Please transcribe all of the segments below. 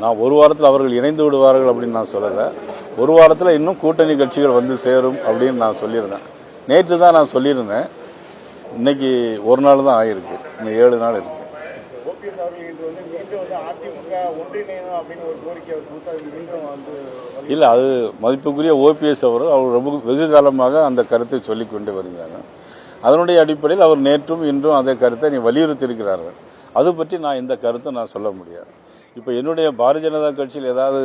நான் ஒரு வாரத்தில் அவர்கள் இணைந்து விடுவார்கள் அப்படின்னு நான் சொல்லலை. ஒரு வாரத்தில் இன்னும் கூட்டணி கட்சிகள் வந்து சேரும் அப்படின்னு நான் சொல்லியிருந்தேன். நேற்று தான் நான் சொல்லியிருந்தேன். இன்னைக்கு ஒரு நாள் தான் ஆகிருக்கு, இன்னும் 7 நாள் இருக்கு. இல்லை, அது மதிப்புக்குரிய ஓபிஎஸ் அவர் ரொம்ப வெகு காலமாக அந்த கருத்தை சொல்லிக் கொண்டு வருகிறாங்க. அதனுடைய அடிப்படையில் அவர் நேற்றும் இன்றும் அதே கருத்தை வலியுறுத்தி இருக்கிறார்கள். அது பற்றி நான் இந்த கருத்தை நான் சொல்ல முடியாது. இப்போ என்னுடைய பாரதிய ஜனதா கட்சியில் ஏதாவது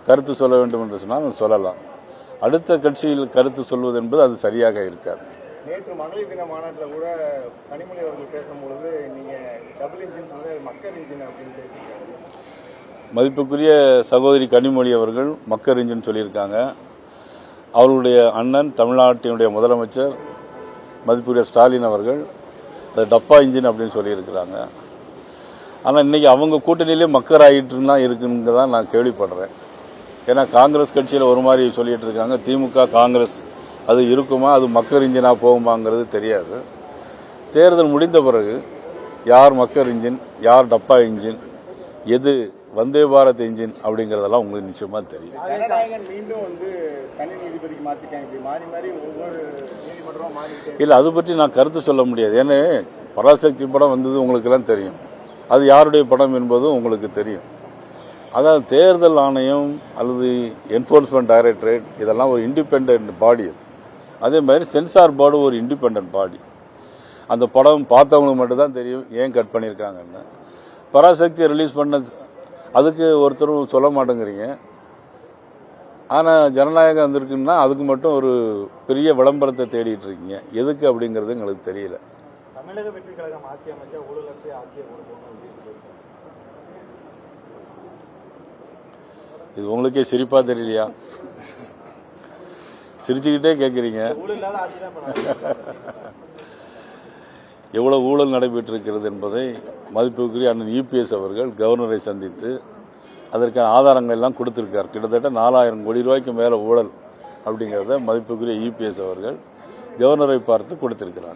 கருத்து சொல்ல வேண்டும் என்று சொன்னால் நான் சொல்லலாம். அடுத்த கட்சியில் கருத்து சொல்வது என்பது அது சரியாக இருக்காது. நேற்று மகளிர் தின மாநாட்டில் கூட கனிமொழி அவர்கள் பேசும்பொழுது நீங்க டபுள் இன்ஜின் சொன்னது மக்கள் இன்ஜின் அப்படின்னு பேசியிருக்காங்க. மதிப்புக்குரிய சகோதரி கனிமொழி அவர்கள் மக்கள் இன்ஜின் சொல்லியிருக்காங்க. அவருடைய அண்ணன் தமிழ்நாட்டினுடைய முதலமைச்சர் மதிப்புக்குரிய ஸ்டாலின் அவர்கள் டப்பா இன்ஜின் அப்படின்னு சொல்லியிருக்கிறாங்க. ஆனால் இன்னைக்கு அவங்க கூட்டணியிலே மக்கர் ஆகிட்டுனா இருக்குன்னு தான் நான் கேள்விப்படுறேன். ஏன்னா காங்கிரஸ் கட்சியில் ஒரு மாதிரி சொல்லிட்டு இருக்காங்க. திமுக காங்கிரஸ் அது இருக்குமா, அது மக்கர் இன்ஜினாக போகுமாங்கிறது தெரியாது. தேர்தல் முடிந்த பிறகு யார் மக்கர் இன்ஜின், யார் டப்பா இன்ஜின், எது வந்தே பாரத் இன்ஜின் அப்படிங்கிறதெல்லாம் உங்களுக்கு நிச்சயமா தெரியும். இல்லை, அது பற்றி நான் கருத்து சொல்ல முடியாது. ஏன்னா பராசக்தி படம் வந்தது உங்களுக்கு எல்லாம் தெரியும். அது யாருடைய படம் என்பதும் உங்களுக்கு தெரியும். அதாவது தேர்தல் ஆணையம் அல்லது என்ஃபோர்ஸ்மெண்ட் டைரக்டரேட் இதெல்லாம் ஒரு இண்டிபெண்ட் பாடி. அதே மாதிரி சென்சார் போர்டு ஒரு இண்டிபெண்ட் பாடி. அந்த படம் பார்த்தவங்களுக்கு மட்டும்தான் தெரியும் ஏன் கட் பண்ணியிருக்காங்கன்னு. பராசக்தியை ரிலீஸ் பண்ண அதுக்கு ஒருத்தரும் சொல்ல மாட்டேங்கிறீங்க. ஆனால் ஜனநாயகம் வந்திருக்குன்னா அதுக்கு மட்டும் ஒரு பெரிய விளம்பரத்தை தேடிட்டு இருக்கீங்க. எதுக்கு அப்படிங்கிறது எங்களுக்கு தெரியல. தமிழக வெற்றி கழகம் ஆட்சி அமைச்சா ஊழலற்ற ஆட்சியை கொடுக்கணும். இது உங்களுக்கே சிரிப்பா தெரியலையா? சிரிச்சுக்கிட்டே கேட்குறீங்க. எவ்வளவு ஊழல் நடைபெற்று இருக்கிறது என்பதை மதிப்புக்குரிய அண்ணன் இபிஎஸ் அவர்கள் கவர்னரை சந்தித்து அதற்கான ஆதாரங்கள் எல்லாம் கொடுத்திருக்கார். கிட்டத்தட்ட 4000 கோடி ரூபாய்க்கு மேல ஊழல் அப்படிங்கிறத மதிப்புக்குரிய இபிஎஸ் அவர்கள் கவர்னரை பார்த்து கொடுத்திருக்கிறார்.